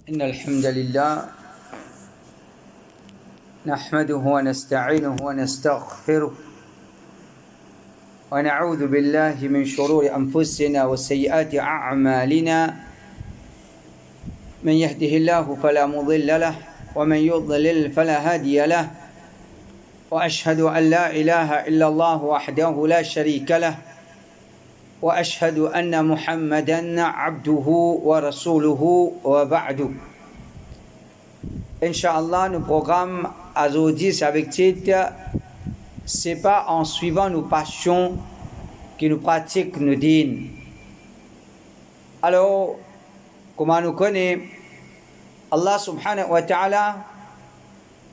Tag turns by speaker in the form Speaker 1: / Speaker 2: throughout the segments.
Speaker 1: إن الحمد لله نحمده ونستعينه ونستغفره ونعوذ بالله من شرور أنفسنا وسيئات أعمالنا من يهده الله فلا مضل له ومن يضلل فلا هادي له وأشهد أن لا إله إلا الله وحده لا شريك له وأشهد أن محمدا عبده ورسوله وبعد. Inch'Allah, nos programmes aujourd'hui avec titre c'est pas en suivant nos passions que nous pratiquons nos dînes. Alors, comme on nous connaît, Allah subhanahu wa ta'ala,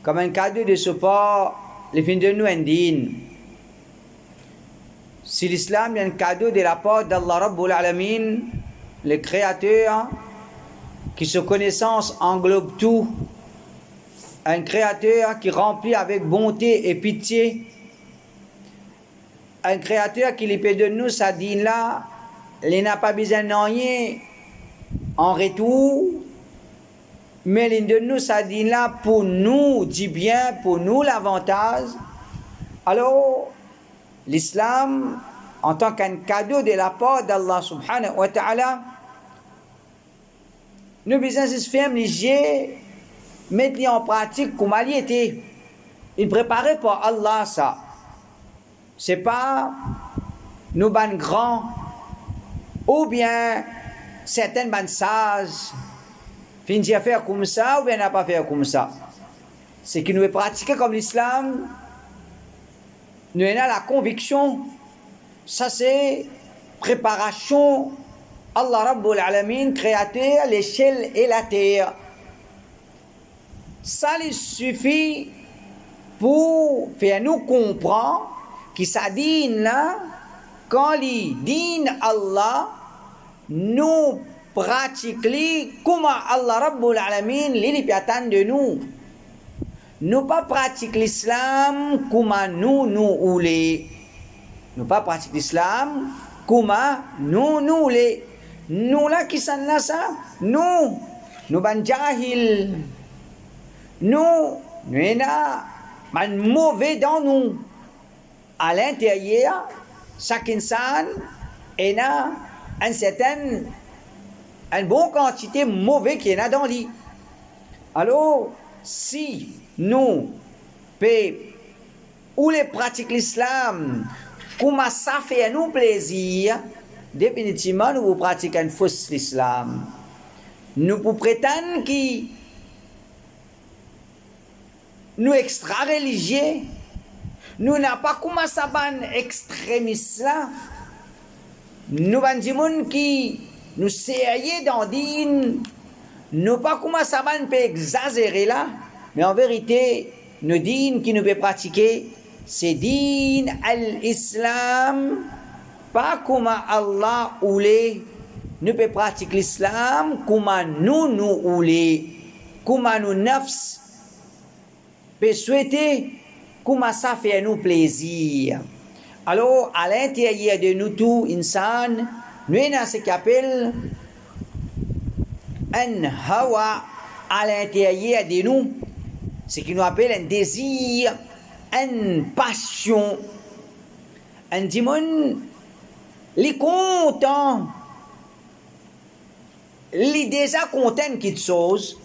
Speaker 1: comme un cadeau de support, il fait de nous un dîne. Si l'islam est un cadeau de la part d'Allah Rabbul Alamin, le créateur, qui sa connaissance englobe tout, un créateur qui remplit avec bonté et pitié, un créateur qui lui peut de nous sa dîne là, il n'a pas besoin de rien en retour, mais il donne nous sa dîne là pour nous du bien, pour nous l'avantage. Alors, l'islam, en tant qu'un cadeau de la part d'Allah subhanahu wa ta'ala, nous besoin de se faire léger, mettre en pratique comme il était. Il préparait pour Allah ça. C'est pas nous ban grands ou bien certaines ban sages finissent à faire comme ça ou bien n'a pas faire comme ça. C'est que nous veut pratiquer comme l'islam. Nous avons la conviction, ça c'est préparation. Allah Rabbul Alamin, créateur, l'échelle et la terre. Ça lui suffit pour faire nous comprendre que sa dîne là, quand il dîne Allah, nous pratiquons comme Allah Rabbul Alamin, il attend de nous. Nous pas pratiquer l'islam comme nous voulons. Nous pas pratiquer l'islam comme nous voulons. Nous là qui sont là ça, nous ban jahil. Nous ban mauvais dans nous. À l'intérieur, chaque insan est là une bonne quantité mauvais qui est là dans lui. Alors, si nous ou les pratiques l'islam, comment ça fait nous plaisir, définitivement nous pratiquons un faux l'islam. Nous pour prétendre que nous extra religieux, nous n'a pas comment ça ban extrémistes là. Nous ban du monde qui nous sérieux dans dîne, nous pas comment ça ban peut exagérer là. Mais en vérité, nos dînes qui nous peut pratiquer, c'est dîne al-Islam, pas comme Allah voulait. Nous peut pratiquer l'Islam comme nous voulons, comme nous nafs peut souhaiter, comme ça fait nous plaisir. Alors, à l'intérieur de nous tous, insan, nous avons ce qu'on appelle un hawa à l'intérieur de nous. Ce qui nous appelle un désir, une passion. Un démon, les content, les déjà content quelque chose,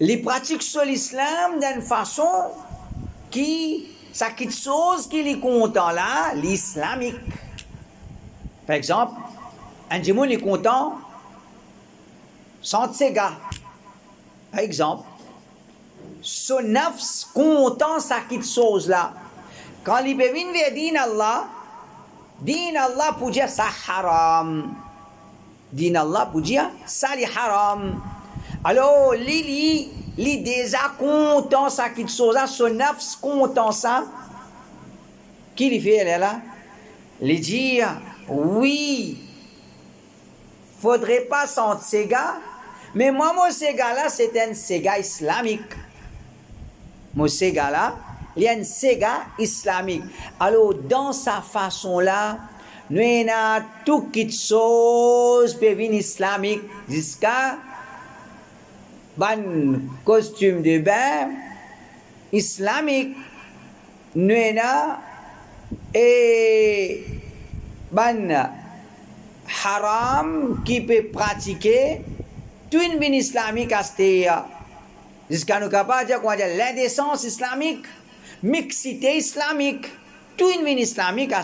Speaker 1: les pratiques sur l'islam d'une façon qui, ça quelque chose qui les content là, l'islamique. Par exemple, un démon les content, sans tsega. Par exemple, son nafs content ça quelque chose là. Quand il peut venir vers din Allah pour dire ça haram. Din Allah pour dire ça li haram. Alors, li déjà content ça quelque chose là, son nafs content ça. Qui lui fait elle là? Il dit oui, faudrait pas sentir ces gars, mais moi mon sega là c'est un sega islamique. Mon sega là, il y a un sega islamique. Alors, dans sa façon-là, nous avons tout quelque chose peut venir islamique jusqu'à ban costume de bain islamique nuena et ban haram qui peut pratiquer tout une bin islamique à jusqu'à nous capables de dire qu'on a l'indécence islamique, mixité islamique, tout une bin islamique à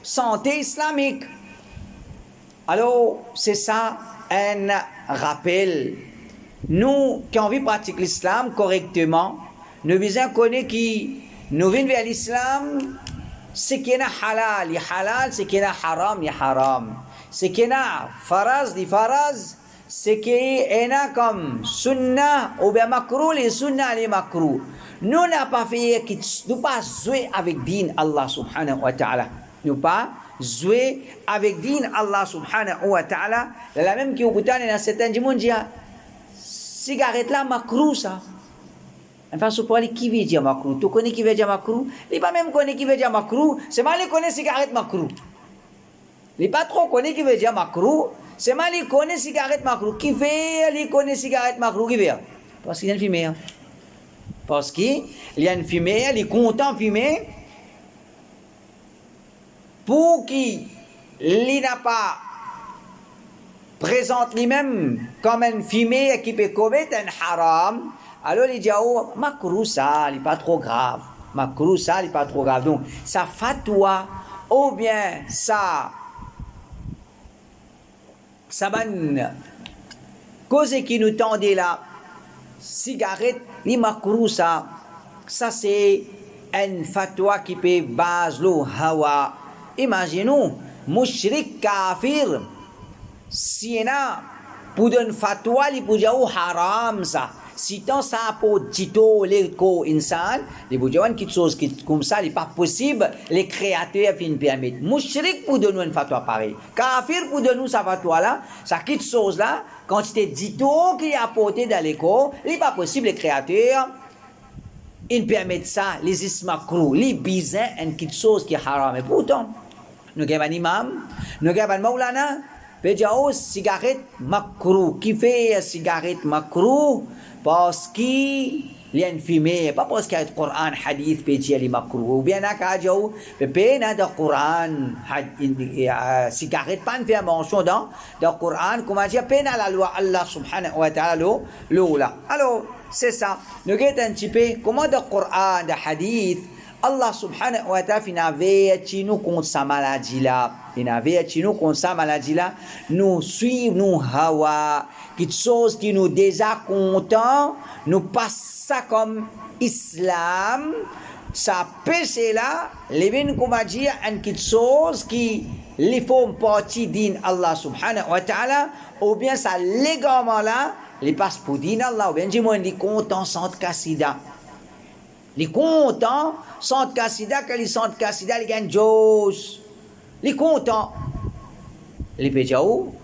Speaker 1: santé islamique. Alors, c'est ça un rappel. Nous, qui avons envie de pratiquer l'islam correctement, nous devons connaître qui nous venons vers l'islam, c'est qu'il y a halal, il halal, c'est qu'il y a haram, il haram. C'est qu'il y a faraz, il faraz, c'est qu'il y a comme sunnah ou bien makruh, les sunnah, les makruh. Nous n'avons pas fait, nous pas jouer avec din Allah subhanahu wa ta'ala. Nous pas jouer avec din Allah subhanahu wa ta'ala. La même qui au bout d'un certain du monde dit, cigarette là, makruh ça. Enfin, ce point qui veut dire makruh? Tu connais qui veut dire makruh? Il pas même connaît qui veut dire makruh. C'est mal il connaît cigarette makruh. Il pas trop connaît qui veut dire makruh. C'est mal il connaît cigarette makruh. Qui fait il connaît cigarette makruh qui veut? Parce qu'il y a une fumée. Parce qu'il y a une fumée, il est content de fumer. Pour qu'il n'a pas présente lui-même comme une fumée qui peut commettre un haram. Alors il dit, oh, makruh ça, il n'est pas trop grave. Makruh ça, il n'est pas trop grave. Donc, ça fatwa, ou bien ça bonne cause qui nous tendait là, cigarette, ni makruh ça c'est un fatwa qui peut base le hawa. Imaginons, mushrik kafir, si y en a pour donner fatwa, il peut dire haram ça. Si tant ça pour dito les co-insan, les boudjouans quelque chose comme ça, il n'est pas possible, les créateurs finissent permettre. Mushrik pour donner une fatwa pareil. Kafir pour donner sa fatwa là, ça quelque chose là, quand tu t'es dito qui est apporté dans l'écho, il n'est pas possible, les créateurs, ils permettent ça, les ismakrou, les bizins, quelque chose qui est haram. Et pourtant, nous avons un imam, nous avons un maulana, Pejao cigarette makruh. Qui fait cigarette makruh? Parce qu'il y a une fumée, pas parce qu'il y a le Coran, hadith, pétier les makruh. Ou bien à Kajao, pété dans le Coran, cigarette, pas une fait mention dans le Coran, comment dire, pété dans la loi Allah subhanahu wa ta'ala, l'oula. Alors, c'est ça. Nous avons un petit peu, comment dans le Coran, dans le hadith, Allah subhanahu wa ta'ala finavait nous contre sa maladie là. Finavait nous contre sa maladie là. Nous suivons nous hawa. Quelque chose qui nous déjà content. Nous passe ça comme islam. Ça péché là. Les vins comme a dit une quelque chose qui les font partie din Allah subhanahu wa ta'ala. Ou bien ça légalement là. Les passe pour din Allah. Ou bien dis-moi les content sans kassida. Les contents, sans cassida, quand ils sont cassida, ils gagnent Joss. Les contents. Les péjaou,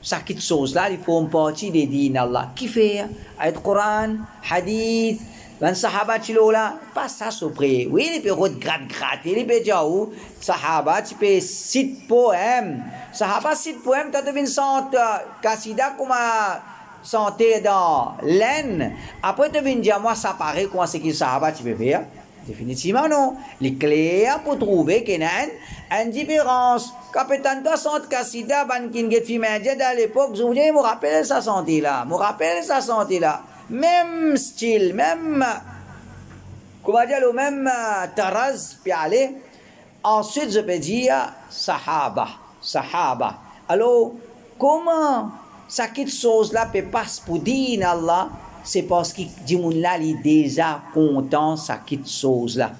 Speaker 1: ça quitte chose là, ils font partie des dînes Allah. Qui fait? Ayat Coran, Hadith, ben Sahaba Chilola, pas ça surpris. Oui, les pérots gratter, les péjaou, Sahaba, tu peux cite poème. Sahaba cite poème, tu as devenu sans cassida, comme santé dans l'aine. Après, tu viens dire, moi, ça paraît comment c'est qu'il sahaba tu peux faire. Définitivement, non. Les clés pour trouver qu'il y a une différence. Capitaine de santé Kassida, ban kin get fimédia à l'époque, je vous dis, me rappelle sa santé là. Me rappelle sa santé là. Même style, même, comment dire, le même taraz, puis aller. Ensuite, je peux dire, sahaba. Alors, comment ça quelque chose là peut passer pour dire Allah, c'est parce que du monde là il est déjà content ça quelque chose là.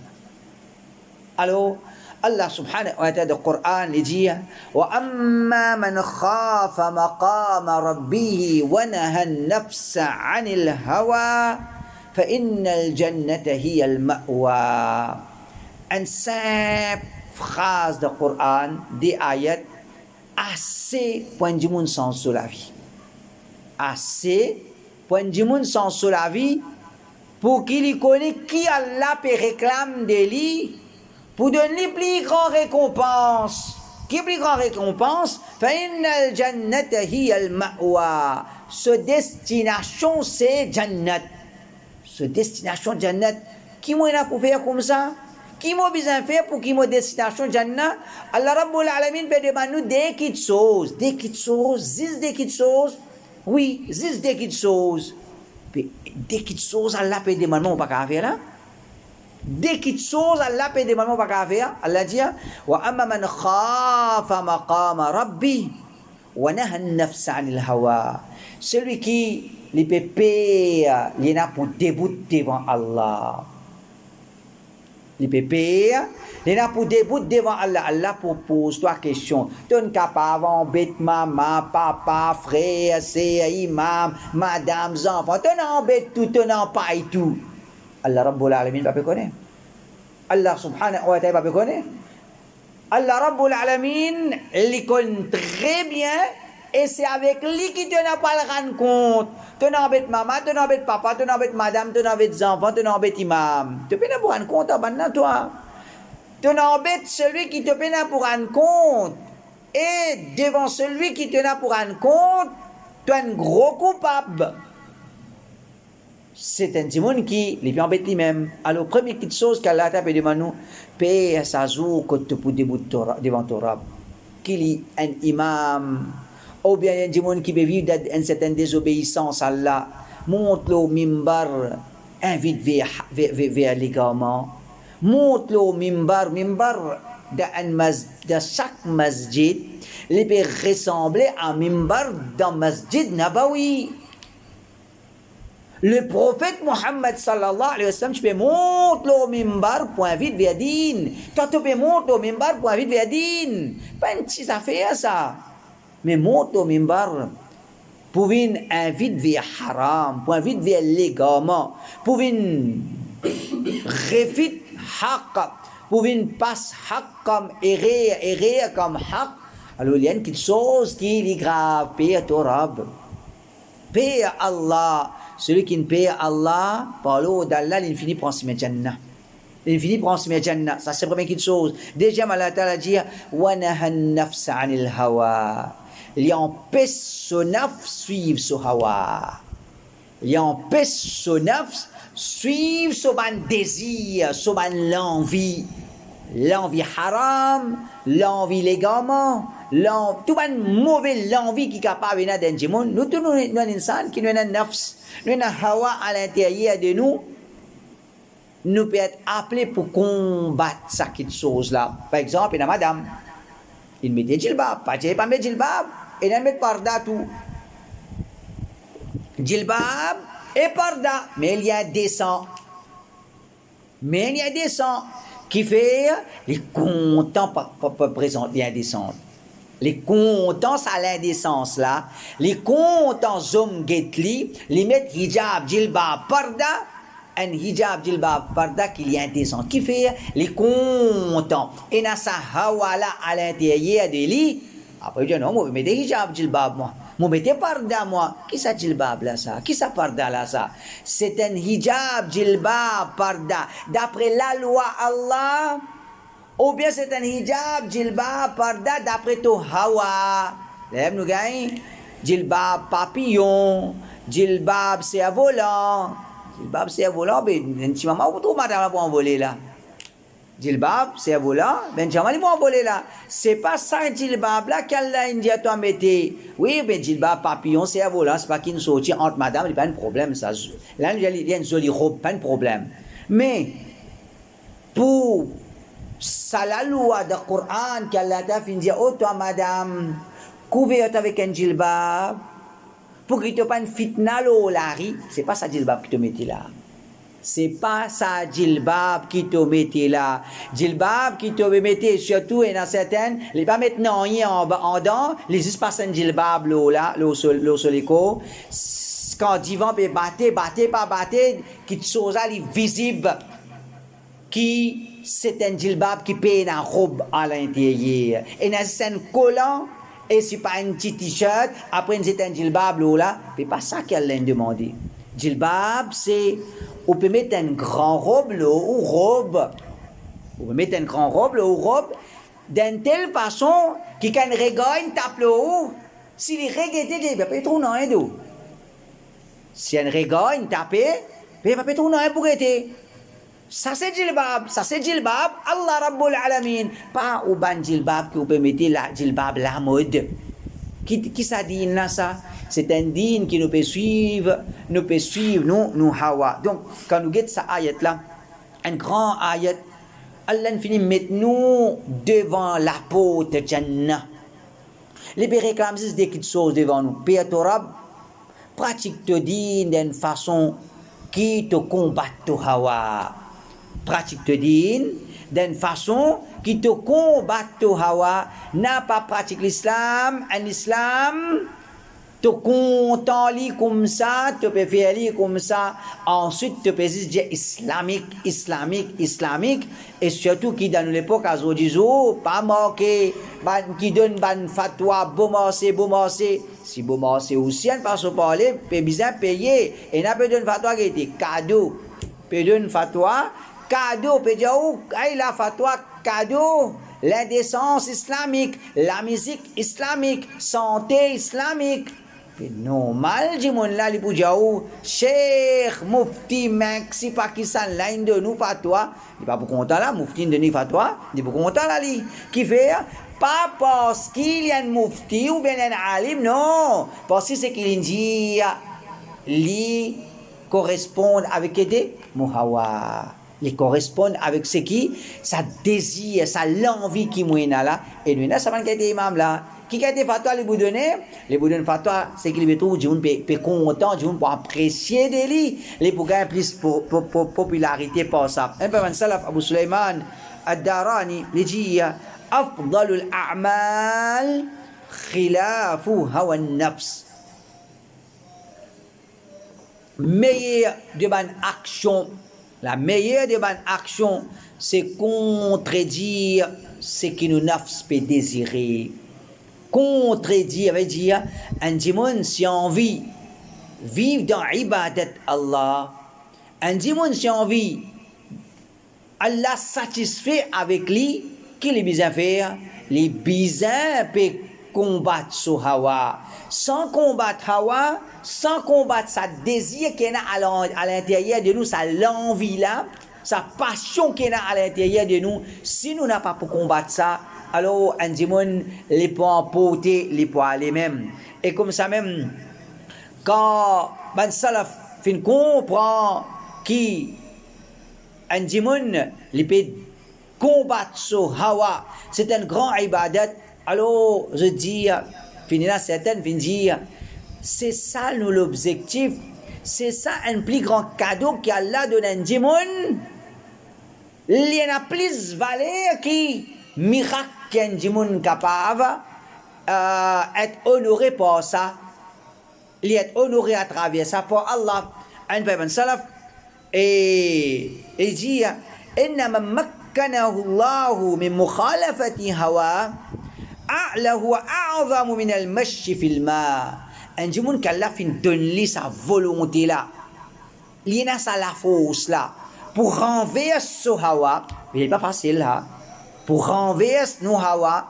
Speaker 1: Alors Allah subhanahu wa ta'ala dans le Coran il dit wa amma man khafa maqama rabbih wa naha an-nafsa 'anil hawa fa innal jannata hiya al-ma'wa. Une simple phrase du Coran, des ayats assez point du monde sans la vie. Assez point du monde sans la vie pour qu'il connaisse qui Allah peut réclame de lui pour donner plus grande récompense Qui est plus grande récompense? فَإِنَّ الْجَنَّةَ هِيَ الْمَأْوَى. Ce destination, c'est Jannat. Ce destination Jannat. Qui m'a pour faire comme ça? Qui m'a besoin de faire pour qui m'a destination Jannat? Allah Rabbul Alamin peut demander nous des petites choses. Des petites choses. 10 des petites choses. Oui, 10 des petites choses. Des petites choses, Allah peut demander, on pas qu'à faire là. Des petites choses, Allah peut demander, on pas qu'à faire. Allah dit, wa amma man khafa maqama rabbi wa naha an-nafs 'anil hawa. Celui qui les pépés, il a pour débouter devant Allah. Les pépés, il a pour débouter devant Allah. Allah propose trois questions. Tu n'es capable d'embêter maman, papa, frère, sœur, imam, madame, enfants. Tu n'embêtes tout, tu n'en pas et tout. Allah Rabbul Alamin va pas connaître. Allah Subhanahu wa Ta'ala va pas connaître. Allah Rabbul Alamin, il connaît très bien. Et c'est avec lui que tu n'as pas le rendre compte. Tu n'embêtes maman, tu n'embêtes papa, tu n'embêtes madame, tu n'embêtes enfants, tu n'embêtes imam. Tu peux pas rendre compte maintenant, toi. Tu n'embêtes celui qui te peut pour rendre compte. Et devant celui qui te n'a pour rendre compte, tu es un gros coupable. C'est un timon qui les embête lui-même. Alors, première petite chose qu'Allah t'a fait devant nous, paix à sa jour que tu peux devant ton rab. Qu'il y a un imam. Ou bien il y a des gens qui peuvent vivre dans une certaine désobéissance à Allah. Montre-le au mimbar, invite vers l'égarement. Montre-le au mimbar dans chaque masjid, il peut ressembler à un mimbar dans le masjid Nabawi. Le prophète Muhammad sallallahu alayhi wa sallam, tu peux montrer au mimbar pour inviter vers din. Toi, tu peux montrer au mimbar pour inviter vers din. Pas une petite affaire ça. Mais monte au mimbar pour venir inviter vers haram, pour inviter vers l'égarement, pour venir refit haq, pour venir passer haq comme errer comme haq. Alors il y a une petite chose qui est grave, paix à ton Rab, paix à Allah. Celui qui ne paie à Allah, par l'eau d'Allah, l'infini prend ses Jannah. L'infini prend ses Jannah. Ça c'est la première petite chose. Deuxième, Allah Ta'ala dit, wa naha an-nafs 'anil hawa. Il empêche son nafs suivre son hawa. Il empêche son nafs suivre son désir, son l'envie. L'envie haram, l'envie légalement, tout le mauvais l'envie qui est capable de dans le monde. Nous tous nous sommes insan qui nous avons nafs, nous avons hawa à l'intérieur de nous. Nous pouvons être appelés pour combattre cette chose-là. Par exemple, il y a madame, il mettait djilbab, pas mettre djilbab. Et il met parda tout. Djilbab et parda. Mais il y a des sangs. Qui fait les contents présents l'indécence. Les contents à l'indécence là. Les contents zom getli. Les mettre hijab, djilbab, parda. Un hijab, djilbab, parda qu'il y a indécence. Qui fait les contents. Et dans sa hawala à l'intérieur de lui. Après, je dis non, moi, je mets des hijab, djilbab, moi. Moi, je mets parda, moi. Qui ça, djilbab, là, ça? Qui ça, parda, là, ça? C'est un hijab, djilbab, parda. D'après la loi Allah, ou bien c'est un hijab, djilbab, parda, d'après ton hawa. Là, nous gagnons. Djilbab, papillon. Djilbab, c'est à volant. Djilbab, c'est à volant. Mais, si maman, vous trouvez madame pour envoler, là? Djilbab, c'est à volant, ben jamais ils vont envoler là. C'est pas ça, djilbab là, qu'Allah dit à toi, mettez. Oui, ben djilbab, papillon, c'est à volant, c'est pas qu'il nous sortit entre madame, il n'y a pas de problème, ça. Là, il y a une jolie robe, pas de problème. Mais, pour ça, la loi du Coran, qu'Allah t'a fait dire, oh, toi, madame, couverte avec un djilbab, pour qu'il te pas une fitna, l'olari, c'est pas ça, djilbab, qui te mettait là. C'est pas ça djilbab qui te mettait là. Djilbab qui te mettait surtout et dans certaines, les pas maintenant rien en dedans, les juste pas un djilbab là, le soliko. Quand divan peut battre, qui te chose là visible, qui c'est un djilbab qui paye une robe à l'intérieur. Et dans un collant, et c'est pas un petit t-shirt, après c'est un djilbab là, c'est pas ça qu'elle l'a demandé. Djilbab, c'est on peut mettre une grande robe là, ou robe. On peut mettre une grande robe là, ou robe. d'une telle façon qu'il can regagne tape le haut. Si les regrettés, il va pas trop non hein d'où. Si un regagne tape, il va pas trop non hein pour être. Ça c'est jilbab, Allah Rabbul Alamin. Pas au ban jilbab qui vous permettez la jilbab la mode. Qui ça dit là ça? C'est un din qui nous peut suivre, nous hawa. Donc, quand nous guettons cette ayat là, un grand ayat, Allah finit mettre nous devant la porte de Jannah. Les réclament des petites choses devant nous. Père Torab, pratique te din d'une façon qui te combat te hawa. Pratique te din d'une façon qui te combat te hawa. N'a pas pratiqué l'islam, un islam te content li comme ça, te peux faire li comme ça, ensuite te peux dire islamique, et surtout qui dans l'époque à Zodizo, pas marqué, qui donne ban fatwa, bomassé, si bomassé aussi, on passe au parler, peut bien payer, et n'a pas donné fatwa qui était cadeau, peut donner fatwa, cadeau, peut dire, oh, la fatwa, cadeau, l'indécence islamique, la musique islamique, santé islamique. Normal, jimon là, les boudjaou, Cheikh Mufti Maxi Pakistan, là, il de nous fatwa, il n'est pas pour content là, Mufti de nous fatwa, il est pour content là, qui fait, pas parce qu'il y a un Mufti ou bien un alim, non, parce que c'est qu'il dit, li correspondent avec des muhawa. Ils correspondent avec ce qui, ça désir, ça l'envie qui mouine là, et nous, là, ça va être imam là. Qui a été fatwa les boudonner fatwa c'est qu'il veut tout gens peut content gens pour apprécier des lits les pour gagner plus popularité pour ça un peu من سلف Abu Sulaiman Ad-Darani il dit أفضل الأعمال خلاف هوى النفس meilleure de bonne action la meilleure de bonne action c'est contredire ce que nos nafs peut désirer contredire, veut dire, un dimon si envie vivre dans ibadat Allah, un dimon si envie Allah satisfait avec lui, qu'il est besoin faire, les besoins peut combattre ce hawa, sans combattre hawa, sans combattre sa désir qu'il y a à l'intérieur de nous, sa l'envie là, sa passion qu'il y a à l'intérieur de nous, si nous n'avons pas pour combattre ça, alors un dimon les peut emporter les peut aller même et comme ça même quand ban salaf fin comprend qui un dimon les peut combattre ce hawa c'est un grand ibadat alors je dis finira certaines fin dire c'est ça nous l'objectif c'est ça un plus grand cadeau qu'Allah donne un dimon il y en a plus valeur qui miracle qu'un dimon capable être honoré par ça il est honoré à travers ça pour Allah un peu salaf et il dit إنما مكنه الله من مخالفة هواه أعلى وأعظم من المشي في الماء un dimon qu'Allah fin donne lui sa volonté là il a sa la force là pour renverser ce hawa il n'est pas facile là pour renverser nos hawa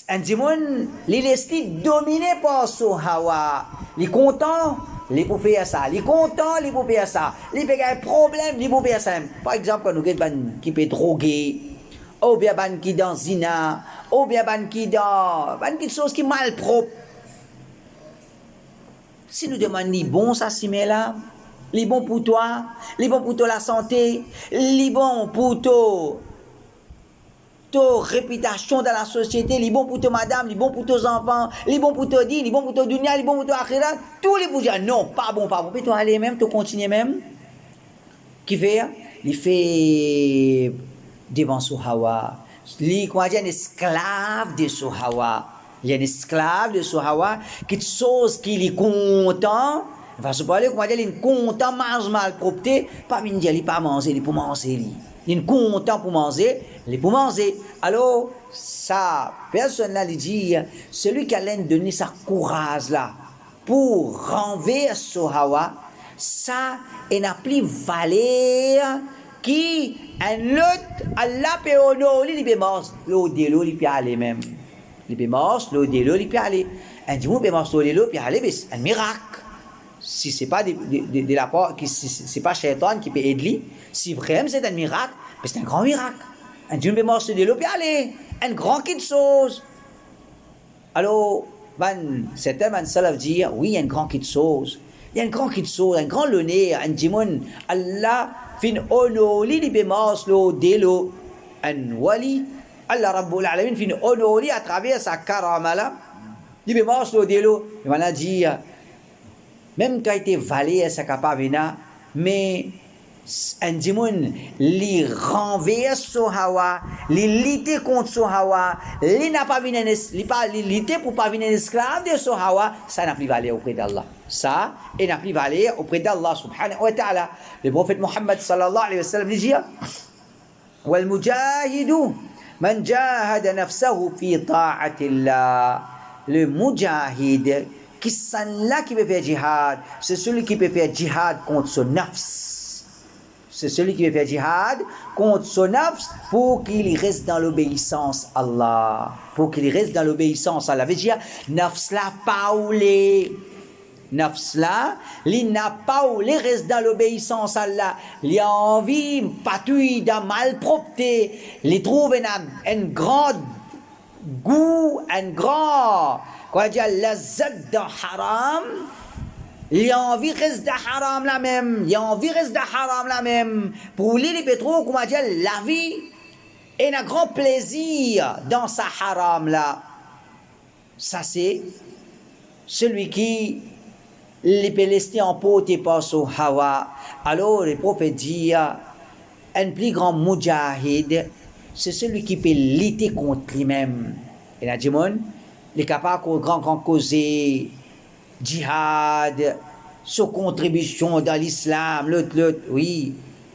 Speaker 1: un dimon il est dominé par ce hawa il est content il peut faire ça il est content il peut faire ça il peut avoir un problème il peut faire ça par exemple quand nous avons qui peut droguer ou bien ban qui dans zina ou bien ban qui dans quelque chose qui mal propre si nous demandons les bons ça s'y met là les bons pour toi les bons pour toi la santé les bons pour toi ta réputation dans la société, les bons pour ta madame, les bons pour tes enfants, les bons pour ta din, les bons pour ta dunya, les bons pour ta akhirat, tous les pour dire non, pas bon. Puis toi aller même, tu continues même. Qui fait? Il fait devant ce hawa. Il est un esclave de ce hawa. Il est un esclave de ce hawa, quelque chose qui est content. Il va se parler, comment dire, il est content, mange mal propre, pas venir dire, il pas manger, il pour manger. Il est content pour manger, il est pour manger. Alors, ça, personne là, il dit, celui qui a donné sa courage là, pour renverser ce hawa, ça, il n'a plus valeur qui un lot Allah peut honorer les bémos l'eau de l'eau les aller même les bémos l'eau de l'eau les aller un dimanche bémos l'eau de l'eau puis aller c'est un miracle si c'est pas de la part qui c'est pas Shaitan qui peut aider si vraiment c'est un miracle c'est un grand miracle un dimanche bémos l'eau de l'eau puis aller un grand quelque chose alors certains man salaf dire oui il y a une grande quelque chose il y a une grande quelque chose un grand honneur un dimanche Allah fin onoli li bemaslo delo un wali Allah Rabbul Alamin fin onoli à travers sa karamala li bemaslo delo il m'a dit même quand il était valé ça capable mais un dimon li renverse son hawa li lutter contre son hawa li n'a pas venu li pas li lutter pour pas venir esclave de son hawa ça n'a plus valeur auprès d'Allah ça et n'a plus valeur auprès d'Allah subhanahu wa ta'ala le prophète Muhammad sallallahu alayhi wa sallam dit wal mujahidu man jahada nafsahu fi ta'atillah le mujahid qui sont là qui peut faire jihad c'est celui qui peut faire jihad contre son nafs. C'est celui qui veut faire jihad contre son nafs pour qu'il reste dans l'obéissance à Allah. Pour qu'il reste dans l'obéissance à Allah. Veut dire, nafs la paoulé. Nafs la, il n'a pas oulé, reste dans l'obéissance à Allah. Il a envie, patouille, de malpropreté. Il trouve un grand goût, un grand, quoi dire, lazat de haram. Il a envie reste de haram la même. Il a envie reste de haram la même. Pour lui, les pétros, comment dire, la vie est un grand plaisir dans sa haram là. Ça c'est celui qui les peut laisser en pote par son hawa. Alors le prophète dit, un plus grand mujahid, c'est celui qui peut lutter contre lui-même. Et là, Jimon, il est capable de grand causer jihad, sa contribution dans l'islam, l'autre, oui,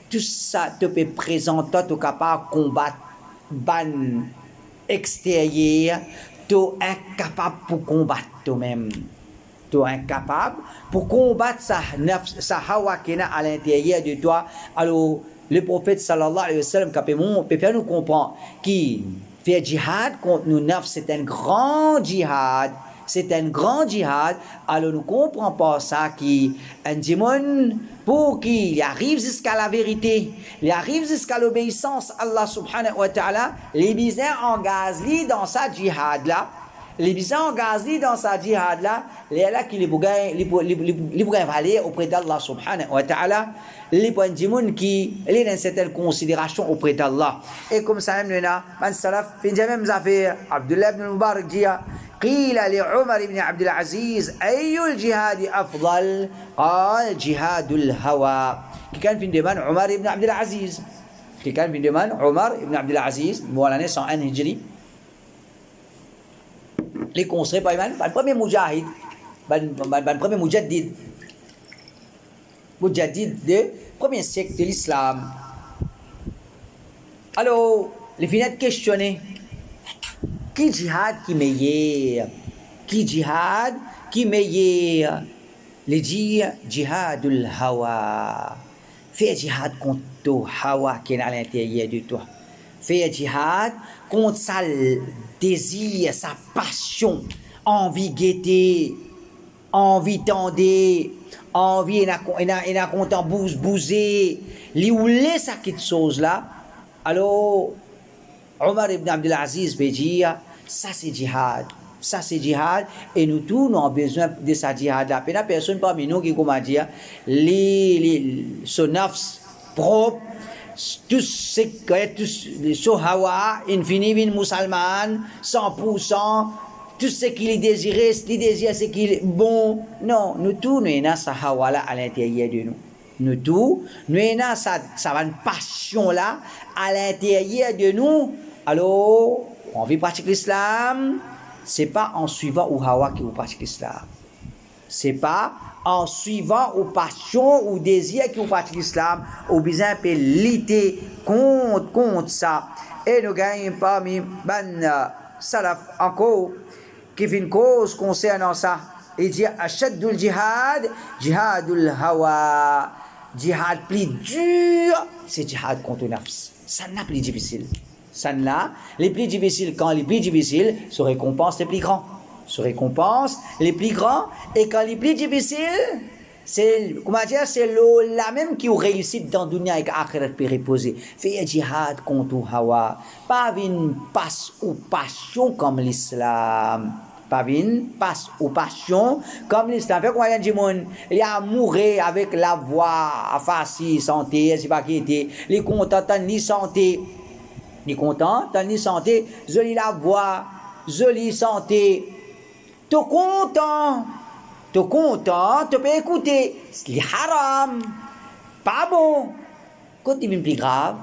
Speaker 1: tout ça te peut présenter, tu es capable de combattre ban extérieur, tu es incapable pour combattre toi-même. Tu es incapable pour combattre sa hawa qui est à l'intérieur de toi. Alors, le prophète sallallahu alayhi wa sallam, peut faire nous comprendre qui fait jihad contre nous nafs, c'est un grand jihad. C'est un grand djihad, alors nous ne comprenons pas ça qui un démon pour qu'il arrive jusqu'à la vérité, il arrive jusqu'à l'obéissance à Allah subhanahu wa ta'ala, les bizarres engagés dans sa djihad là, les bizarres engagés dans sa djihad là, les là qui les pourraient valer auprès d'Allah subhanahu wa ta'ala, les points de qui est dans certaines considérations auprès d'Allah. Et comme ça même là, man salaf fin jamais nous a fait Abdullah ibn Mubarak dit قيل لعمر بن عبد العزيز أي الجهاد أفضل؟ قال جهاد الهوى. qui كان في دمان عمر بن عبد العزيز qui كان في دمان عمر بن عبد العزيز مولانا 101 هجري les construits par le premier mujahid le premier mujaddid de premier siècle de l'islam. Alors les fenêtres questionnées qui jihad qui meilleur? Qui jihad qui meilleur? Les dire jihadul hawa. Fais jihad contre ton hawa qui est à l'intérieur de toi. Fais jihad contre sa désir, sa passion, envie guetter, envie tendre, envie et content bouser, li ou laisse cette chose là. Alors Omar ibn Abdul Aziz peut dire ça c'est jihad. Ça c'est jihad et nous tous nous avons besoin de sa jihad là. La personne parmi nous qui comment dire son nafs propre tout ce que son hawa infini bin musulman 100% tout ce qu'il désirait il désire ce qu'il est bon. Non, nous tous nous avons sa hawa là à l'intérieur de nous. Nous tous nous avons sa passion là à l'intérieur de nous. Alors on veut pratiquer l'islam, c'est pas en suivant ou hawa que vous pratiquez l'islam. C'est pas en suivant aux passions ou désirs que vous pratiquez l'islam, ou besoin de lutter contre ça. Et nous gagnons parmi salaf encore qui fait une cause concernant ça. Il dit Ashaddul jihad, jihadul hawa. jihad plus dur, c'est jihad contre nafs. Ça n'a plus difficile. Ça n'a, les plus difficiles, quand les plus difficiles, se récompensent les plus grands. Se récompensent les plus grands, et quand les plus difficiles, c'est, comment dire, c'est la même qui réussit dans le dunya avec akhirat peut reposer. Fait jihad contre hawa. Pas une passe ou passion comme l'islam. Pas une passe ou passion comme l'islam. Fait quoi, il y a mourir avec la voix facile, santé, c'est pas qui était. Les contents, ni santé. Les contents, ni santé. Joli la voix, jolie santé. T'es content. Tu es content, tu peux écouter. C'est haram. Pas bon. Quand tu es plus grave,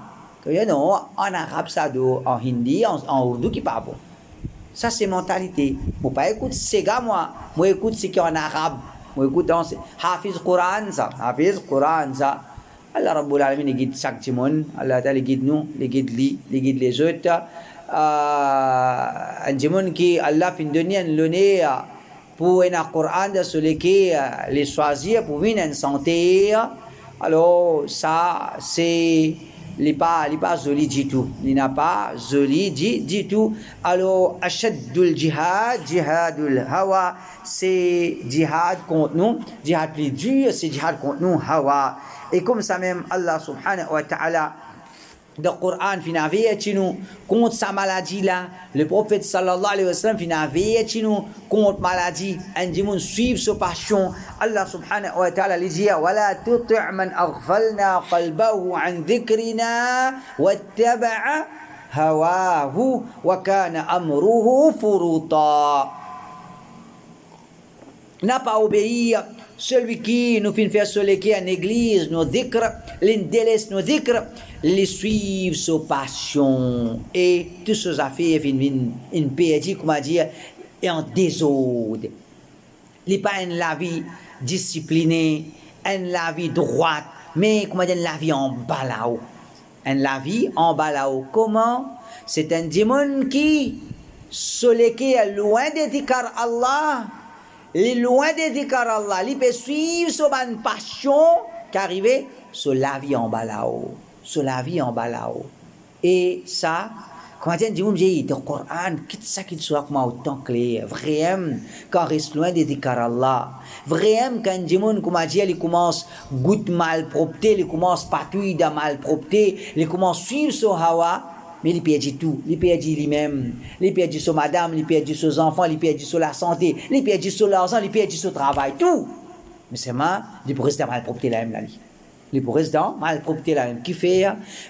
Speaker 1: que non, en arabe, ça doit, en hindi, en ourdou, qui pas bon. Ça, c'est mentalité. Moi, pas écouter ces gars, moi, écoute ce qui est en arabe. Moi, écoute, Hafiz Quran, ça. Hafiz Quran, ça. Allah Rabbul Alamin, il guide chaque timon. Allah Ta'ala, il guide nous, il guide lui, il guide les autres. Un timon qui, Allah, fin de nuit, l'année, pour un Coran de celui qui les choisir pour une santé, alors ça c'est n'est pas joli du tout, il n'a pas joli du tout. Alors ashaddul jihad, jihadul hawa, c'est jihad contre nous, jihad plus dur, c'est jihad contre nous hawa. Et comme ça même Allah subhanahu wa ta'ala le Coran fina veille nous contre sa maladie là, le prophète sallallahu alayhi wa sallam fina veille nous contre maladie, andimon suivre sa passion. Allah subhanahu wa ta'ala lui dit wala tuti' man aghfalna qalbahu an dhikrina wattaba'a hawahu wa kana amruhu furuta. N'a pas obéi celui qui nous fait faire solequer en église nos dhikr, l'indélaisse nos dhikr, les suivre sa passion et toutes ces affaires une perdue, comment dire, et en désordre. Il n'est pas la vie disciplinée, la vie droite, mais comment dire, la vie en balao. La vie en balao. Comment? C'est un démon qui solequer est loin de dhikr Allah. Il est loin de dhikr Allah. Il peut suivre sa passion qui arrive sur la vie en balao. Sur la vie en balao. Et ça, quand on dit le Coran, qu'est-ce ça qu'il soit comme autant clair, vraiment, quand on reste loin de dhikr Allah, vraiment, quand on dit, il commence goûter malpropreté, il commence patouiller de malpropreté, il commence suivre son hawa, mais il perd tout, il perd lui-même, il perd sur madame, il perd sur ses enfants, il perd sur la santé, il perd sur l'argent, il perd sur le travail, tout. Mais c'est mal, il pourrait rester malpropreté là même là. Les présidents malpropreté la même qui fait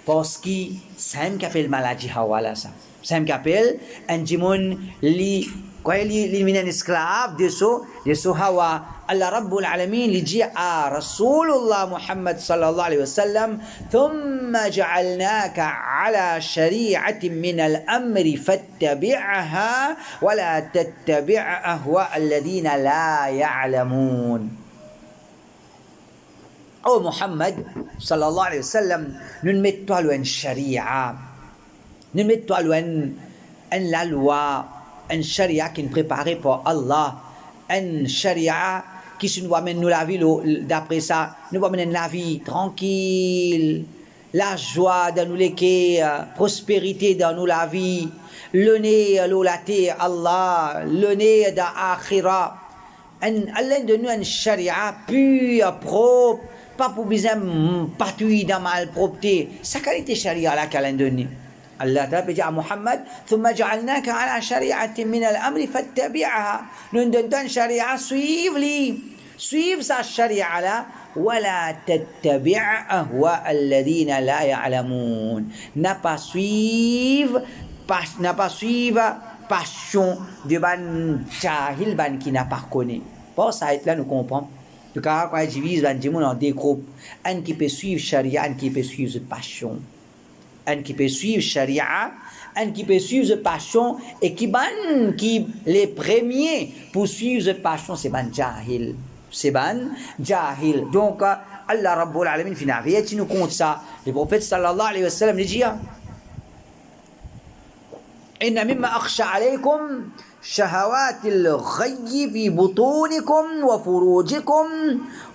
Speaker 1: parce que c'est un qui appelle maladie hawala ça c'est un qui appelle un dimon li quoi li un esclave de ce hawa. Allah Rabbul Alamin li dit à Rasulullah Muhammad sallallahu alayhi wa sallam thumma ja'alnaka ala shari'atin min al-amri fattabi'aha wa la tattabi' ahwa alladhina la ya'lamun. Oh Muhammad sallallahu alayhi wa sallam, nous ne mettons pas une charia, nous ne mettons pas la loi, une charia qui est préparée par Allah, une charia qui nous amène nous la vie, d'après ça, nous amène la vie tranquille, la joie dans nous les prospérité dans nous la vie, le nez la terre Allah, le nez dans l'akhirah. Allah de nous une charia pure, propre, pas pour besoin patouiller dans malpropreté. Sa qualité charia là qu'elle a donné. Allah Ta'ala dit à Muhammad ثم جعلناك على شريعة من الأمر فاتبعها. Nous donnons charia suivre sa charia là ولا تتبع أهواء الذين لا يعلمون. N'a pas suivre passion de ban jahil ban qui n'a pas connu. Pour ça là nous comprenons. Le cas quand il divise en deux groupes, un qui peut suivre charia, un qui peut suivre passion. Un qui peut suivre charia, un qui peut suivre passion, et qui les premiers pour suivre passion, c'est ban jahil. C'est ban jahil. Donc, Allah Rabbul Alamin fina veille, nous compte ça. Le prophète sallallahu alayhi wa sallam dit, Inna mimma akhsha alaykum شهوات الغي في بطونكم وفروجكم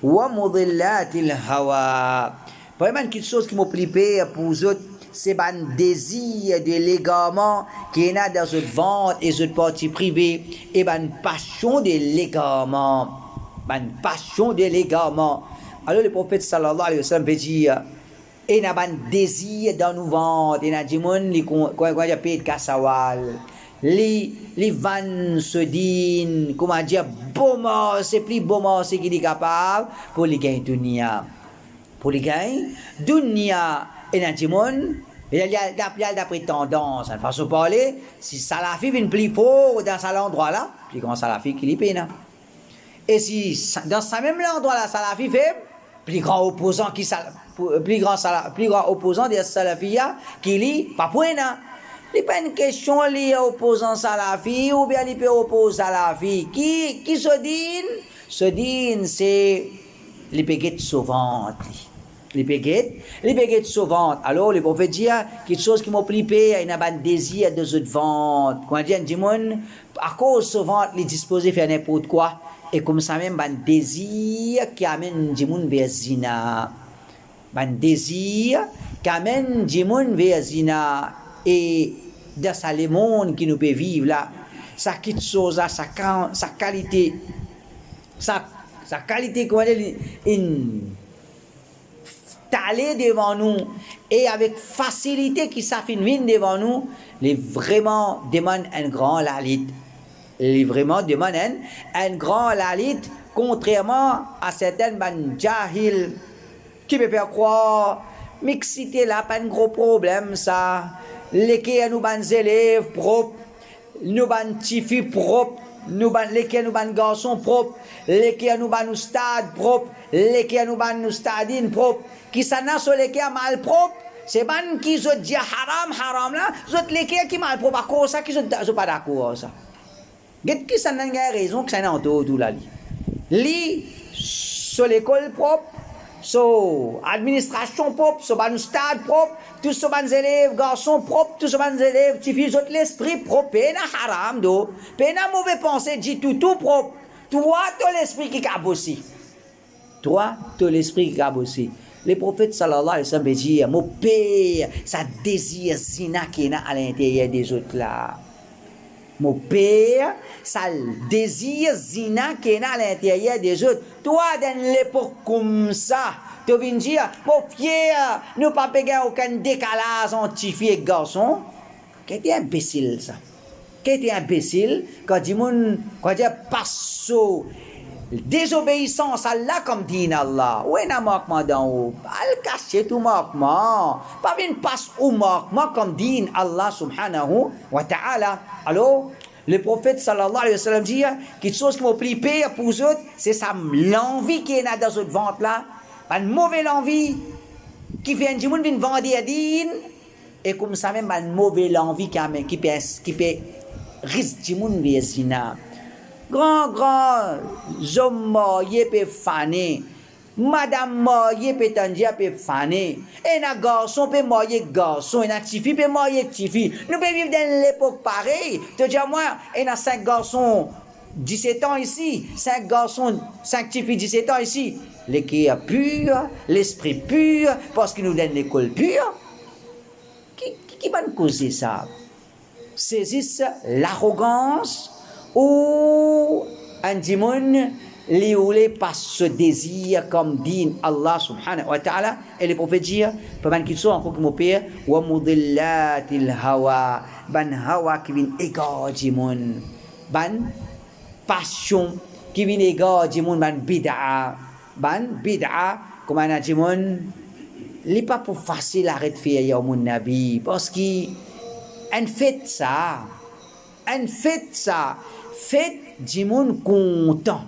Speaker 1: ومضلات الهوى. Vraiment, quelque chose qui m'a plié pour vous autres, c'est un désir de l'égarement qui est là dans votre ventre et votre partie privée, et une passion de l'égarement. Une passion de l'égarement. Alors le prophète sallallahu alayhi wa sallam peut dire, et n'a un désir dans nos ventres, et n'a dit, quoi il y a de kassawal. Les vannes se disent, comment dire, c'est plus bon, c'est qu'il est capable pour les gagner dunia. Pour les gagner dunia, et n'a dit, il y a d'après tendance, en façon de parler, si Salafi vient plus fort dans cet endroit-là, plus grand Salafi qu'il y peine. Et si dans ce même endroit-là, Salafi fait, plus grand opposant des Salafiyya qui lit, pas pour rien. Il n'y a pas une question liée à opposant Salafi ou bien il peut opposer Salafi. Qui se dit? Se dit, c'est les péguettes sauvantes. Les péguettes sauvantes. Alors, le prophète dit, quelque chose qui m'a plié, il y a un désir de se vendre. Quand il dit, à cause sauvante, il est disposé à faire n'importe quoi. Et comme ça même, un désir qui amène les gens vers zina. Un désir qui amène les gens vers zina. Et dans ça, le monde qui nous peut vivre là, sa petite chose, sa qualité, sa qualité, comment dire, taler devant nous et avec facilité qui s'affinent devant nous, les vraiment demandent un grand lalit. Les vraiment demandent un grand lalit, contrairement à certaines bandes jahil qui peut faire croire, mixité là, pas un gros problème ça. Lesquels nous ban élèves propres, nous ban tifi propres, lesquels nous ban garçons propres, lesquels nous ban stade propres, lesquels nous ban stadine propres, qui s'en a sur lesquels mal propres, c'est ban qui se dit haram là, c'est lesquels qui mal propres, à cause ça qui sont pas d'accord ça. Qu'est-ce qui s'en a raison que ça n'a en tout là. Li sur l'école propre, sur administration propre, sur ban stade propre, tous ces bons élèves, garçons propres, tous ces bons élèves, tu fais l'esprit propre, pena haram, do, pena mauvais pensée, dit tout propre. Toi, tu as l'esprit qui cabossé. Toi, tu as l'esprit qui cabossé. Le prophète sallallahu alayhi wa sallam dit, mon père, ça désire zina qui est à l'intérieur des autres là. Mon père, ça désire zina qui est à l'intérieur des autres. Toi, dans l'époque comme ça, tu viens dire, mon fier, nous pas payer aucun décalage entre filles et garçons. Qu'est-ce que imbécile ça? Qu'est-ce que imbécile quand tu passe désobéissance à Allah comme dit Allah. Où est un manquement d'en haut? Al cacher tout manquement. Pas une passe au manquement comme dit Allah subhanahu wa ta'ala. Alors, le prophète sallallahu alayhi wa sallam dit, quelque chose qui m'a pris pire pour eux autres, c'est ça, l'envie qui est là dans votre ventre là. Une mauvaise envie qui vient du monde vient vendre à din et comme ça même une mauvaise envie qui peut risque du monde vers zina. Grand homme marié peut faner, madame mariée peut tenir peut faner, et un garçon peut marier garçon, et un petit fille peut marier petit fille. Nous pouvons vivre dans l'époque pareille. Tu dis moi, il y a 5 garçons 17 ans ici, 5 garçons, 5 petits filles 17 ans ici. L'équerre pur, l'esprit pur, parce qu'il nous donne l'école pure. Qui va nous causer ça? Saisissent l'arrogance ou un dimon lié par ce désir comme dit Allah subhanahu wa ta'ala et les prophètes disent pendant qu'ils sont encore comme père wa mudillatil hawa ban hawa qui vient égarer dimon ban passion qui vient égarer dimon ban bid'a comme un dimon n'est pas pour facile à arrêter faire mon nabi parce qu'il fait ça fait du monde content.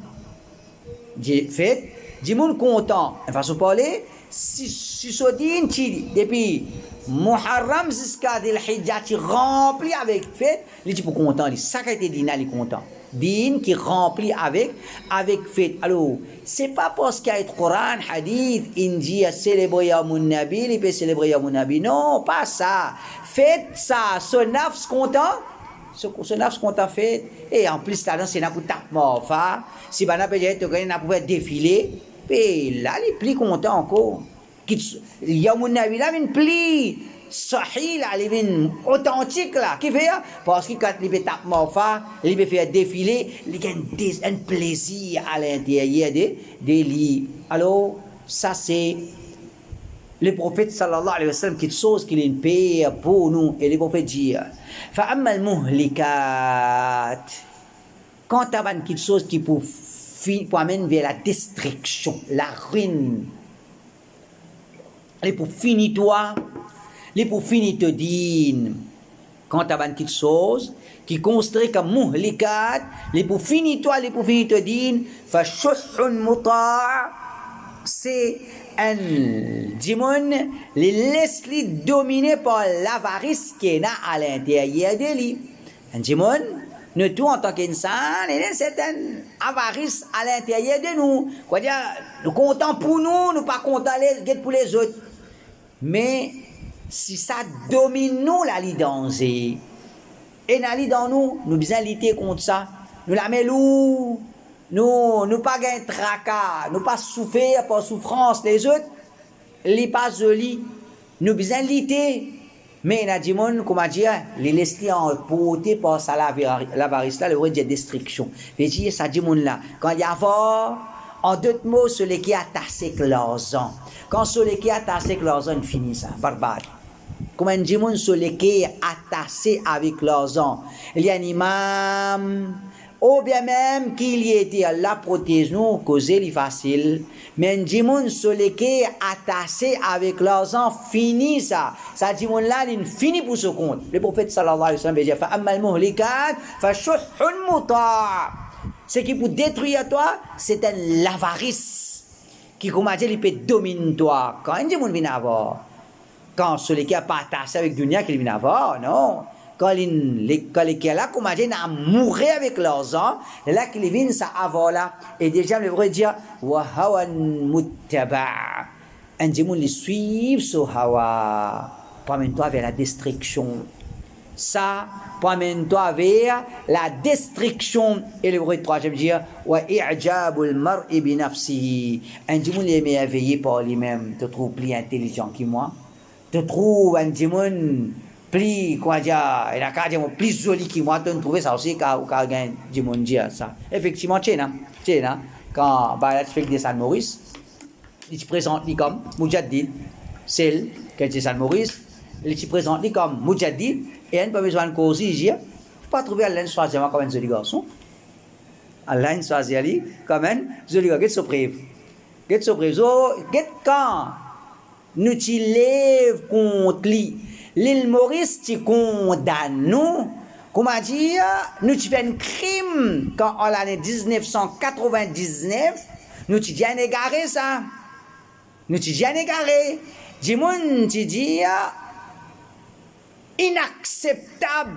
Speaker 1: Fait du monde content. En façon de parler, si ce din depuis Muharram jusqu'à Dhul Hijjah qui rempli avec fête, il dit pour content, il ça qui était din il content. Din qui rempli avec fête. Alors, c'est pas parce qu'il y a le Coran, hadith, Inji a célébré Yamoun Nabi, il peut célébrer Yamoun Nabi. Non, pas ça. Faites ça, ce nafs content. ce nafs qu'on t'a fait, et en plus, là, c'est n'a pour tape mort, si ben, n'a pas défiler, et là, il est plus content encore. Il y a mon avis là, une pli, sahih là, il est authentique là, qui fait, parce que quand il fait tape mort, il fait défiler, il y a un plaisir à l'intérieur des lits. Alors, ça c'est le prophète sallallahu alayhi wa sallam, quelque chose qui est une paix pour nous, et le prophète dit, فَأَمَّا الْمُهْلِكَاتِ, quand tu as quelque chose qui peut amener vers la destruction, la ruine, et pour finir toi, et pour finir te dire, quand tu as quelque chose qui construit comme muhlikat, et pour finir toi, et pour finir te dire, فَشُحٌ مُطَاعٌ, c'est un dimon, les laisse-les dominer par l'avarice qui est là à l'intérieur de lui. Un dimon, nous tous en tant qu'insan, c'est une avarice à l'intérieur de nous. Quoi dire, nous comptons pour nous, nous pas comptons pour les autres. Mais si ça domine nous, la danger, et dans nous, nous besoin lutter contre ça. Nous la mettons. Nous pas gain tracas, nous pas souffrir par souffrance les autres, les pas jolis, nous besoin lutter. Mais il a dit, comment dire, les laisser en porté par ça l'avarice là, le vrai de destruction. Fait dire, ça dit, là, quand il y a en d'autres mots, celui qui a tassé avec l'argent. Quand celui qui a tassé avec l'argent, il finit ça, barbare. Comment dit, celui qui a tassé avec l'argent, il y a un imam, ou bien même qu'il y ait Allah protège nous, causer les facile. Mais Djimoun celui qui est attaché avec l'argent finit ça. Ça Djimoun là, il finit pour ce compte. Le prophète sallallahu alayhi wa sallam dit, فَأَمَّا الْمُهْلِكَاتِ فَشُحٌ مُطَاعٌ. Ce qui peut détruire toi, c'est un avarice qui, comment dire, il peut dominer toi. Quand Djimoun vient avoir, quand celui qui n'a pas attaché avec dunya qu'il vient avoir, non. Quand les là, comment dire, n'a mouru avec l'argent, et là qu'il vient ça avant là, et déjà le vrai dire, wa hawan muttaba, un démon les suivre ce hawa, promène-toi vers la destruction. Ça, promène-toi vers la destruction. Et le vrai troisième dire, wa i'jabul mar'i bi nafsihi, un démon les merveillé par lui-même, te trouve plus intelligent que moi, te trouve un démon plus, quoi dire, il a qu'à dire plus joli que moi, tu trouves ça aussi, quand gagne du monde dire ça. Effectivement, tu sais, quand bah, tu fais des San Maurice, il te présente comme Moudjadid, celle qui est San Maurice, il te présente comme Moudjadid, et elle n'a pas besoin de causer, il dit, pas trouver Alain choisir comme un joli garçon. Alain choisir comme un joli garçon, get surprise. Get surprise, quand nous te lèves contre lui, l'île Maurice, tu condamnes nous, comment dire, nous tu fais un crime quand en l'année 1999, nous tu dis un égaré ça. Nous tu dis un égaré. Dis-moi, tu dis inacceptable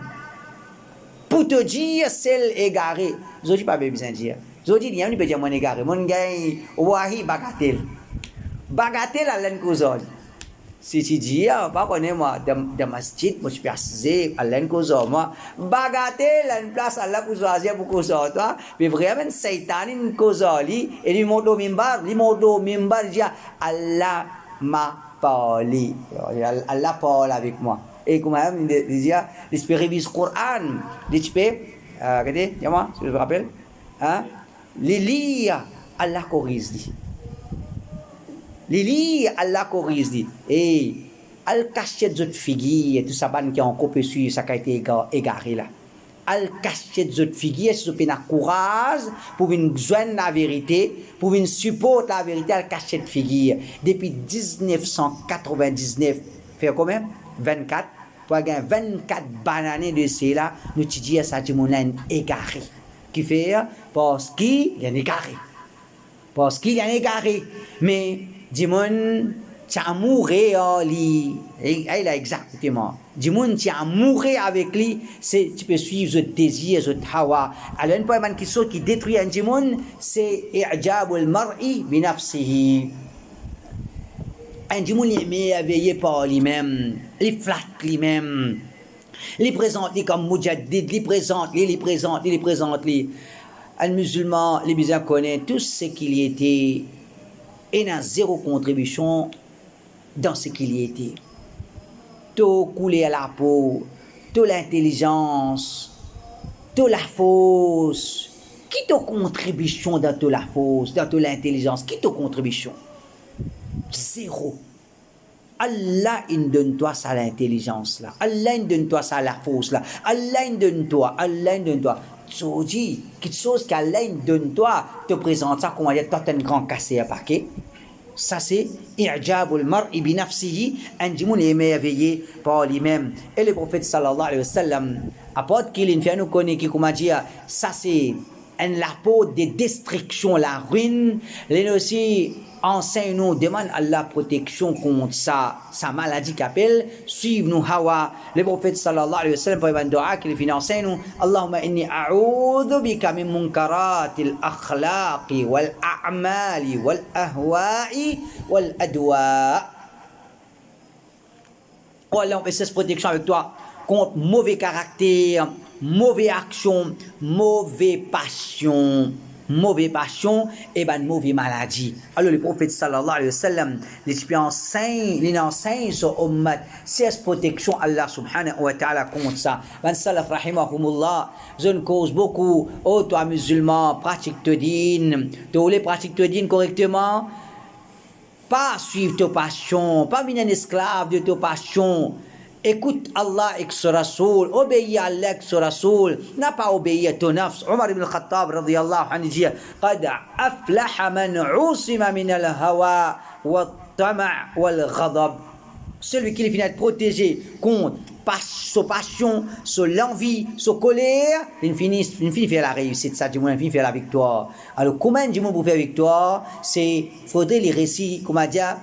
Speaker 1: pour te dire c'est égaré. Je dis pas besoin de dire. Je dis, il y a un peu de mon égaré. Mon gars, wahi bagatelle. Bagatelle à l'encouzol. Si tu dis, pas connaître moi, de masjid, moi je suis assisé à l'encouzol, moi, bagatelle à une place à la pour choisir pour causer toi, mais vraiment, Satan, une causali, et il monte au mimbar, il dit, Allah m'a parlé. Allah parle avec moi. Et comme il dit, il peut réviser le Coran, il peut, regardez, dis-moi, si je me rappelle, les lire, Allah corrige. Les lire, Allah corrige. Et al cacher d'autres figures, tout ça, qui ont encore suivre, ça qui a été égaré là. Al cacher d'autres figures, si vous avez courage pour une joindre la vérité, pour une supporter la vérité, al cacher de figures. Depuis 1999, fait combien 24. Pour gagner 24 bananes de cela, nous te disons ça, tu m'as égaré. Qui fait parce qu'il y a un égaré. Parce qu'il y a un égaré. Mais, dis-moi, tu as mouru, il a exactement. Dis-moi, tu as mouru avec lui, tu peux suivre ce désir, ce hawa. Alors, une fois qui détruit un dis-moi, c'est i'jabul mar'i bi nafsihi. Un dis-moi, il est merveillé par lui-même, il flatte lui-même. Les présente les comme Mujaddid, les présente les. Un musulman, les musulmans connaissent tout ce qu'il y était et n'a zéro contribution dans ce qu'il y était. Tout coulé à la peau, toute l'intelligence, toute la force. Qui te contribution dans toute la force, dans toute l'intelligence? Qui te contribution? Zéro. Allah, il donne-toi ça l'intelligence là. Allah, il donne-toi ça la force là. Allah, il donne-toi. Tu dis, quelque chose qu'Allah, il donne-toi, te présente ça, comment dire, toi, t'as un grand cassé à paquet. Ça, c'est i'jabul mar'i bi nafsihi, un djimoun est émerveillé par lui-même. Et le prophète sallallahu alayhi wa sallam, apporte qu'il fait nous connaître, comment dire, ça, c'est la peau de destruction, la ruine. Les aussi, enseigne nous, demande à la protection contre sa maladie qu'appelle, suivre nous hawa. Le prophète sallallahu alayhi wa sallam, pour une dua qu'il fait enseigne nous, Allahumma inni a'udhu bika min munkaratil akhlaqi wal a'mali wal ahwa'i wal adwa. Oh Allah, on fait cette protection avec toi contre mauvais caractère, mauvaise action, mauvaise passion et ben mauvaise maladie. Alors le prophète sallallahu alayhi wa sallam, il enseigne sur ummat, c'est protection Allah subhanahu wa ta'ala contre ça. Ben salaf rahimahumullah, je ne cause beaucoup, oh toi musulman, pratique te dîne, tu voulais pratiquer te dîne correctement, pas suivre tes passions, pas venir un esclave de tes passions. Écoute Allah et ce Rasoul, obéis à Allah et ce Rasoul, n'a pas obéi à ton nafs. Omar ibn al-Khattab radiyallahu anhu dit قد أفلح من عصم من الهوى والطمع والغضب. Celui qui finit protégé contre sa passion, sur l'envie, sa colère, il finit faire la réussite, ça, il finit faire la victoire. Alors comment du pour faire la victoire, c'est faudrait les récits, comment dire,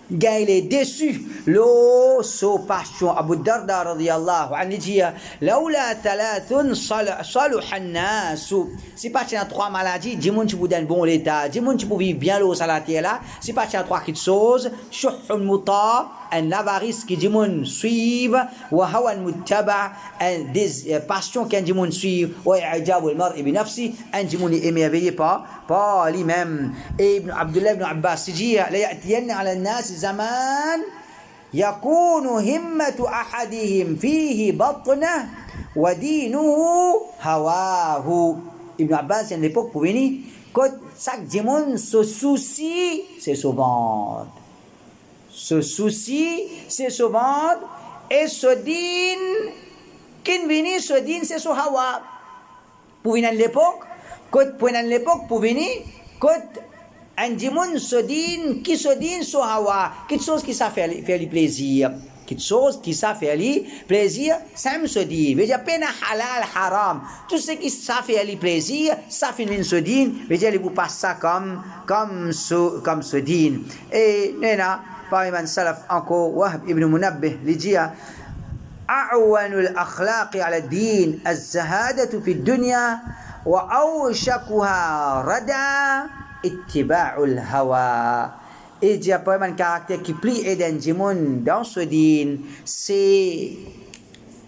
Speaker 1: gars il est déçu l'eau so passion Abu Darda radiyallahu anhu dit laula thalathun saluha an-nas, si pas tiens trois maladies du monde qui vous donne bon l'état, du monde qui pour vivre bien l'eau sur la terre là, si pas tiens trois petites choses, shuhun muta, un avarice qui du monde suivre, wa hawan muttaba, un des passions qui du monde suivre, wa i'jabul mar'i bi nafsi, un du monde émerveillé par lui-même. Et Abdullah ibn Abbas dit la ya'tiyanna 'ala an-nas زمان يكون همة أحدهم فيه بطنه ودينه هواه. Ibn Abbas, à l'époque, pour venir, quand chaque démon se soucie, c'est son ventre. Se soucie, c'est son ventre. Et ce din, qui vient, ce din, c'est son hawa. Pour venir à l'époque, pour venir, quand un démon se dit, qui se dit sur hawa, quelque chose qui ça fait lui plaisir, quelque chose qui ça fait lui plaisir, ça me se dit, veut dire pena halal haram, tout ce qui ça fait lui plaisir, ça fait lui se dit, veut dire il vous passe ça comme se dit. Et nena par Imam Salaf encore Wahb ibn Munabbih li dit أعون الأخلاق على الدين الزهادة في الدنيا وأوشكها ردى ittiba'ul hawa. Et il y a pas un caractère qui plie et d'un djimoun dans ce din, c'est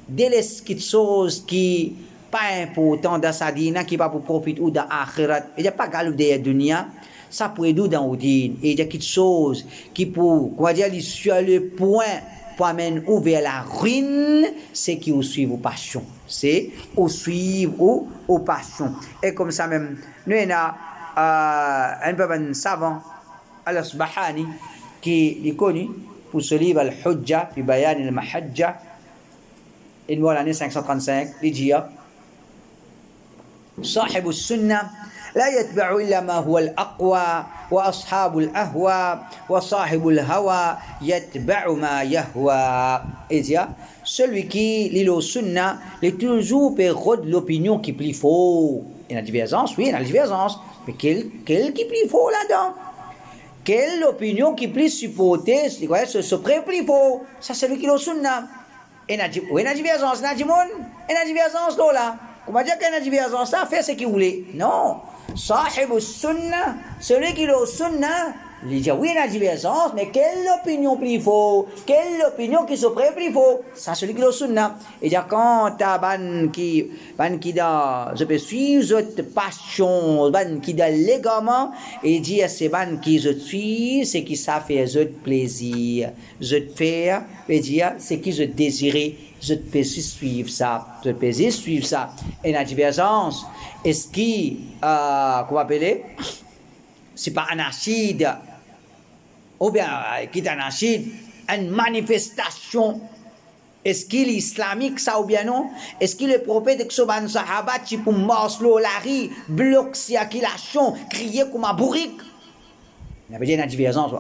Speaker 1: délaisser quelque chose qui pas important dans sa dina, qui va pour profiter ou dans l'akhirat. Il n'y a pas galou de la dunya, ça pourrait nous dans le din. Et il y a quelque chose qui pour, quoi dire, sur le point pour amener vers la ruine, c'est qui vous suivent vos passions. C'est vous suivre aux passions. Et comme ça même, nous un peu un savant al-Asbahani qui est connu pour ce livre Al-Hujja fi Bayan al-Mahajja, il meurt l'année 535 l'Hijra. صاحب السنة لا يتبع إلا ما هو الأقوى وأصحاب الأهوى وصاحب الهوى يتبع ما يهوى. Et dire celui qui lit le sunna est toujours période l'opinion qui plie faux. Il y a la divergence, oui, il y a la divergence. Mais quel qui plie faux là-dedans? Quelle opinion qui plie supporter, ce pré-plie faux? Ça, c'est lui qui le sunna. Et il y a la divergence, il y a la divergence là. Comment dire qu'il y a la divergence? Ça fait ce qu'il voulait. Non. Sahib sunna, celui qui le sunna, Il dit, oui, il y a une divergence, mais quelle opinion plus faux? Quelle opinion qui se prend plus faux? Ça, c'est celui qui est le sunna. Il dit, quand tu as ban qui da, je peux suivre cette passion, ban qui da légalement, il dit, c'est ban qui je suis, c'est qui ça fait je plaisir. Je te fais, il dit, c'est qui je désirais, je te peux suivre ça. Je peux suivre ça. Et la divergence, est-ce qui, comment appeler? C'est pas anarchide, ou bien, qui est anarchide, une manifestation. Est-ce qu'il est islamique, ça ou bien non? Est-ce qu'il est prophète que ce ban sahaba, qui pour Maslow, Larry, bloque circulation, crier comme un bourrique? Il y avait une divergence,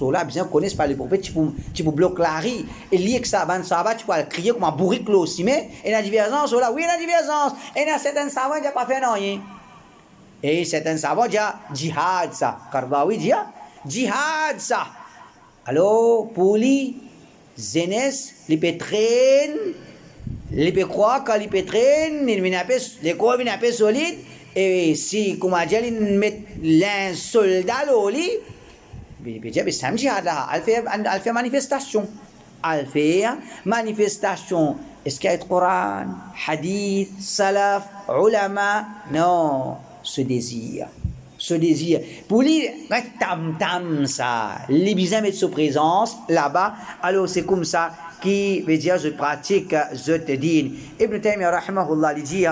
Speaker 1: là, bien connaissent pas les prophètes, qui pour bloquer Larry, et lié que ça, ban sahaba, tu peux crier comme un bourrique là aussi, mais, et la divergence, là, oui, la divergence, et il y a certains savants qui n'ont pas fait rien. Et certains savants disent jihad ça. Kardawi dit jihad ça. Alors, pour lui, jeunesse, les pétrines, les pécrois, quand les pétrines, les corps viennent un peu solides, et si, comment dire, ils mettent l'un soldat au lit, il peut dire, c'est un jihad là, elle fait manifestation. Elle fait manifestation. Est-ce qu'il y a le Coran, hadith, salaf, ulama? Non. Ce désir. Pour lui, tam ça, les besoins mettre sa présence là-bas, alors c'est comme ça qui veut dire je pratique, je te dis. Ibn Taymiyyah rahimahullah il dit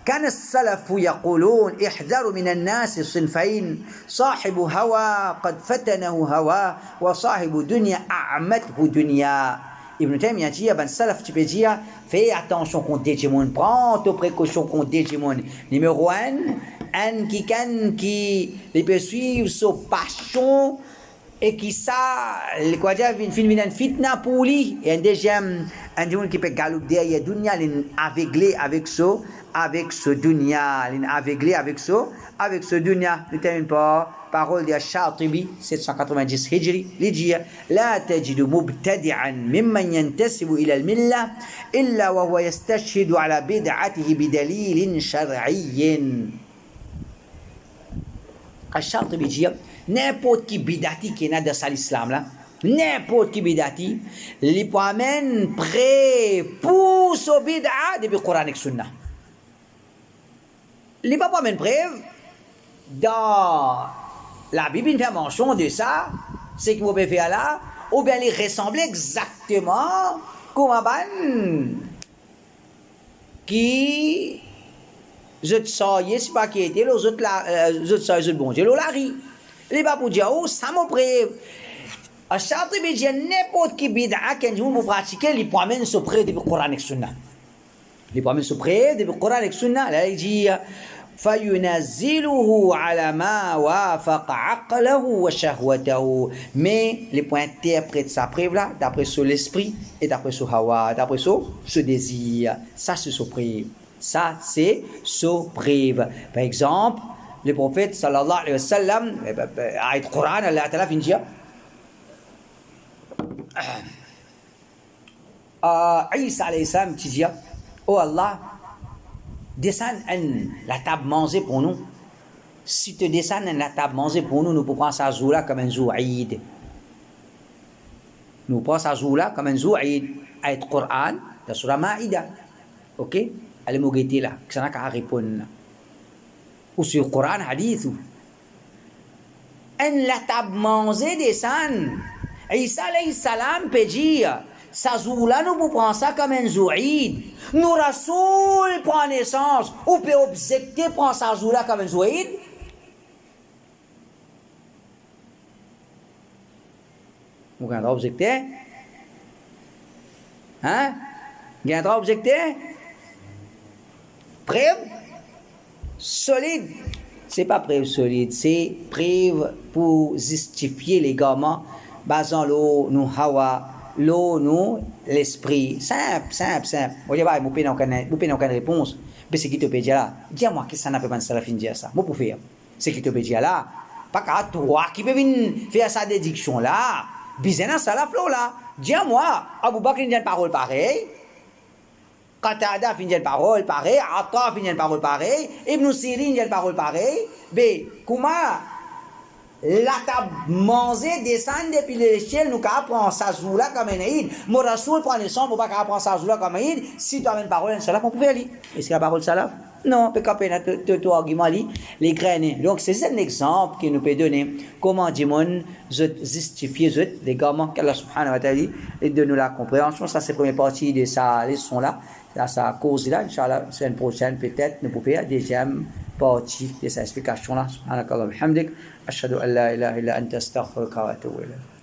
Speaker 1: كان السلف يقولون احذروا من الناس صنفين صاحب هوى قد فتنه هوى وصاحب دنيا أعمته دنيا. Ibn Taymiyyah dit, ben salaf tu peux dire, fais attention contre des gens, prends tes précautions contre des gens. Numéro un qui les peut suivre sa passion et qui ça, quoi dire, une fitna pour lui. Et un deuxième, un gens qui peut galoper derrière dunya, aveuglé avec ce dunya, aveuglé avec ce dunya. Ne termine pas. Parole de Shatibi 790 Hijri, il dit لا تجد مبتدعا ممن ينتسب إلى الملة إلا وهو يستشهد على بدعته بدليل شرعي. Shatibi dit n'importe qui bidati qui est né dans l'islam là, n'importe qui bidati, il peut amener prêt pour ce bid'a depuis le Coran et Sunna. Il ne peut pas amener preuve dans la Bible fait mention de ça, c'est qu'il faut faire là, ou bien il ressemble exactement comme un ban qui, je te sens, c'est pas qui était, les autres là, je te sens, je bon Dieu, l'olari. Les pas pour dire, oh, ça m'a pris. À chaque fois, il y a n'importe qui bid'a, quand vous pratiquez, il peut amener ce prêt depuis le Coran et Sunna. Il peut amener ce prêt depuis le Coran et Sunna. Là, il dit, فينزله على ما وافق عقله وشهوته. Mais les points interprètent sa preuve là d'après son esprit et d'après son hawa, d'après son désir. Ça c'est son preuve. Ça c'est son preuve. Par exemple, le prophète sallallahu alayhi wa sallam, ayat Coran, Allah ta'ala fin dire Isa alayhi salam qui dit oh Allah, descends la table manger pour nous. Si tu descends la table manger pour nous, nous pouvons prendre ça jour là comme un jour Eid. Nous prenons ça jour là comme un jour Eid. Ayat Coran, dans Surah Ma'idah. Ok? Allez me guetter là, que ça n'a qu'à répondre. Ou sur Coran, hadith. La table manger descend. Isa alayhi salam peut dire ça jour là, nous pouvons prendre ça comme un jour Eid. Nous Rasoul prend naissance, ou peut objecter prendre ça jour là comme un jour Eid. Vous avez objecté? Hein? Vous avez objecté? Preuve? Solide. C'est pas preuve solide, c'est preuve pour justifier les gamins, basant l'eau, nous hawa. L'eau, nous, l'esprit. Simple. Vous voyez pas, vous n'avez aucune réponse. Mais c'est qui te peut dire là? Dis-moi, qu'est-ce que ça n'a pas pensé à la fin de dire ça? Moi, pour faire. C'est qui te peut dire là? Pas qu'à toi qui peut venir faire sa dédiction là. Bizarre, ça la flot là. Dis-moi, Abu Bakr finit une parole pareille. Qatada finit une parole pareille. Atta finit une parole pareille. Ibn Sirin finit une parole pareille. Mais, comment? la table manger, descendre depuis l'échelle, nous apprendre ça jour-là comme un aïd. Mon Rasoul prend le son pour pas apprendre ça jour-là comme un aïd. Si tu as une parole, Inch'Allah, on pouvait lire. Est-ce que la parole salaf? Non, peut pas tout argument les graines. Donc c'est un exemple qui nous peut donner comment Dimon justifier les gamins qu'Allah subhanahu wa ta'ala et de nous la compréhension. Ça c'est la première partie de sa leçon là, sa cause là. Inch'Allah, semaine prochaine peut-être nous pouvons faire deuxième partie de cette explication là. Subhanakallah wa bihamdik. Ashhadu an la ilaha illa anta astaghfiruka wa atubu ilayk.